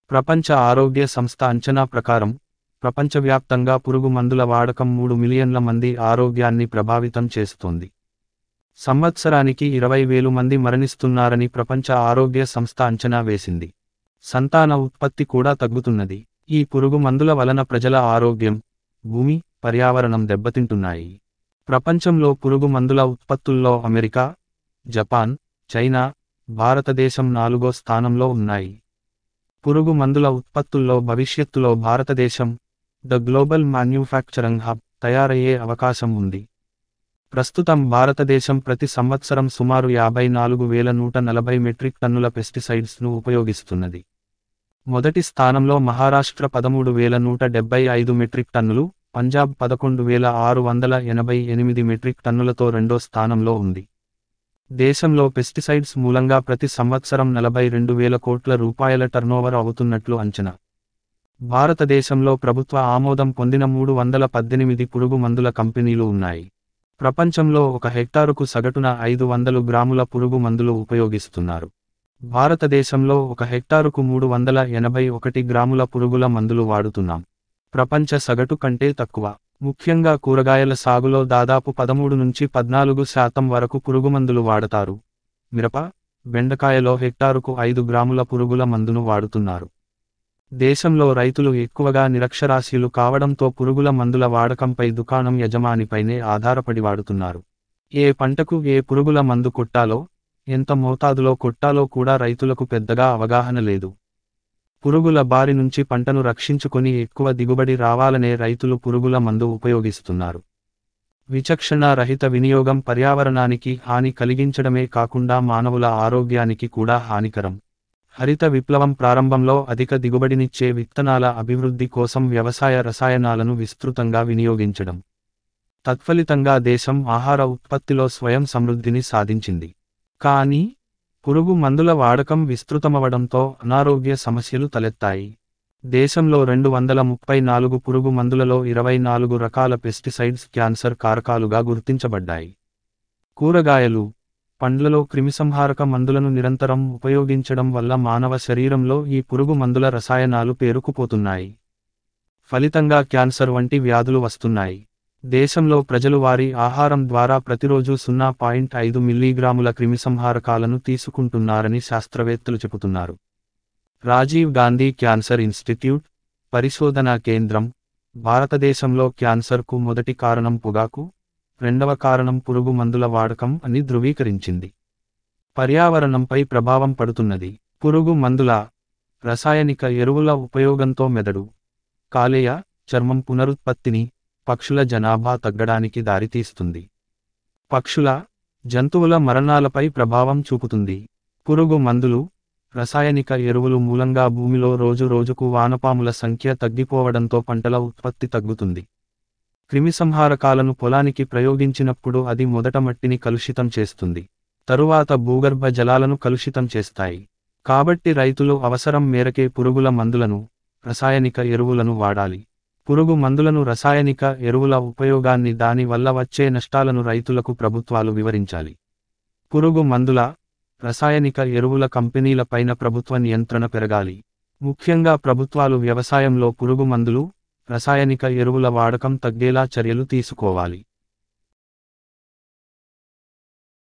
ప్రపంచ ఆరోగ్య సంస్థ అంచనా ప్రకారం, ప్రపంచవ్యాప్తంగా పురుగు మందుల వాడకం 3 మిలియన్ల మంది ఆరోగ్యాన్ని ప్రభావితం చేస్తోంది. సంవత్సరానికి 20,000 మంది మరణిస్తున్నారని ప్రపంచ ఆరోగ్య సంస్థ అంచనా వేసింది. సంతాన ఉత్పత్తి కూడా తగ్గుతున్నది. ఈ పురుగు మందుల వలన ప్రజల ఆరోగ్యం, భూమి, పర్యావరణం దెబ్బతింటున్నాయి. ప్రపంచంలో పురుగు మందుల ఉత్పత్తుల్లో అమెరికా, జపాన్, చైనా, భారతదేశం 4వ స్థానంలో ఉన్నాయి. పురుగు మందుల ఉత్పత్తుల్లో భవిష్యత్తులో భారతదేశం ద గ్లోబల్ మ్యాన్యుఫ్యాక్చరింగ్ హబ్ తయారయ్యే అవకాశం ఉంది. ప్రస్తుతం భారతదేశం ప్రతి సంవత్సరం సుమారు 54,140 మెట్రిక్ టన్నుల పెస్టిసైడ్స్ను ఉపయోగిస్తున్నది. మొదటి స్థానంలో మహారాష్ట్ర 13,175 మెట్రిక్ టన్నులు, పంజాబ్ 11,688 మెట్రిక్ టన్నులతో రెండో స్థానంలో ఉంది. దేశంలో పెస్టిసైడ్స్ మూలంగా ప్రతి సంవత్సరం 42,000 కోట్ల రూపాయల టర్నోవర్ అవుతున్నట్లు అంచనా. భారతదేశంలో ప్రభుత్వ ఆమోదం పొందిన 318 పురుగు మందుల కంపెనీలు ఉన్నాయి. ప్రపంచంలో 1 హెక్టారుకు సగటున 500 గ్రాముల పురుగు మందులు ఉపయోగిస్తున్నారు. భారతదేశంలో 1 హెక్టారుకు 381 గ్రాముల పురుగుల మందులు వాడుతున్నాం. ప్రపంచ సగటు కంటే తక్కువ. ముఖ్యంగా కూరగాయల సాగులో దాదాపు 13 నుంచి 14% వరకు పురుగుమందులు వాడతారు. మిరప, బెండకాయలో హెక్టారుకు 5 గ్రాముల పురుగుల మందును వాడుతున్నారు. దేశంలో రైతులు ఎక్కువగా నిరక్షరాస్యులు కావడంతో పురుగుల మందుల వాడకంపై దుకాణం యజమానిపైనే ఆధారపడి వాడుతున్నారు. ఏ పంటకు ఏ పురుగుల మందు కొట్టాలో, ఎంత మోతాదులో కొట్టాలో కూడా రైతులకు పెద్దగా అవగాహన లేదు. పురుగుల బారి నుంచి పంటను రక్షించుకొని ఎక్కువ దిగుబడి రావాలనే రైతులు పురుగుల మందు ఉపయోగిస్తున్నారు. విచక్షణ రహిత వినియోగం పర్యావరణానికి హాని కలిగించడమే కాకుండా మానవుల ఆరోగ్యానికి కూడా హానికరం. హరిత విప్లవం ప్రారంభంలో అధిక దిగుబడినిచ్చే విత్తనాల అభివృద్ధి కోసం వ్యవసాయ రసాయనాలను విస్తృతంగా వినియోగించడం. తత్ఫలితంగా దేశం ఆహార ఉత్పత్తిలో స్వయం సమృద్ధిని సాధించింది. కానీ, పురుగు మందుల వాడకం విస్తృతమవడంతో అనారోగ్య సమస్యలు తలెత్తాయి. దేశంలో 234 పురుగు మందులలో 24 రకాల పెస్టిసైడ్స్ క్యాన్సర్ కారకాలుగా గుర్తించబడ్డాయి. కూరగాయలు, పండ్లలో క్రిమిసంహారక మందులను నిరంతరం ఉపయోగించడం వల్ల మానవ శరీరంలో ఈ పురుగు మందుల రసాయనాలు పేరుకుపోతున్నాయి. ఫలితంగా క్యాన్సర్ వంటి వ్యాధులు వస్తున్నాయి. దేశంలో ప్రజలు వారి ఆహారం ద్వారా ప్రతిరోజు 0.5 మిల్లీగ్రాముల క్రిమిసంహారకాలను తీసుకుంటున్నారని శాస్త్రవేత్తలు చెబుతున్నారు. రాజీవ్ గాంధీ క్యాన్సర్ ఇన్స్టిట్యూట్, పరిశోధనా కేంద్రం, భారతదేశంలో క్యాన్సర్కు మొదటి కారణం పొగాకు, రెండవ కారణం పురుగు మందుల వాడకం అని ధృవీకరించింది. పర్యావరణంపై ప్రభావం పడుతున్నది. పురుగు మందుల, రసాయనిక ఎరువుల ఉపయోగంతో మెదడు, కాలేయ, చర్మం పునరుత్పత్తిని, పక్షుల జనాభా తగ్గడానికి దారితీస్తుంది. పక్షుల, జంతువుల మరణాలపై ప్రభావం చూపుతుంది. పురుగు మందులు, రసాయనిక ఎరువులు మూలంగా భూమిలో రోజు రోజుకు వానపాముల సంఖ్య తగ్గిపోవడంతో పంటల ఉత్పత్తి తగ్గుతుంది. క్రిమిసంహారకాలను పొలానికి ప్రయోగించినప్పుడు అది మొదట మట్టిని కలుషితం చేస్తుంది. తరువాత భూగర్భ జలాలను కలుషితం చేస్తాయి. కాబట్టి రైతులు అవసరం మేరకే పురుగుల మందులను, రసాయనిక ఎరువులను వాడాలి. పురుగు మందులను, రసాయనిక ఎరువుల ఉపయోగాన్ని, దాని వల్ల వచ్చే నష్టాలను రైతులకు ప్రభుత్వాలు వివరించాలి. పురుగు మందుల, రసాయనిక ఎరువుల కంపెనీలపైన ప్రభుత్వ నియంత్రణ పెరగాలి. ముఖ్యంగా ప్రభుత్వాలు వ్యవసాయంలో పురుగు మందులు, రసాయనిక ఎరువుల వాడకం తగ్గేలా చర్యలు తీసుకోవాలి.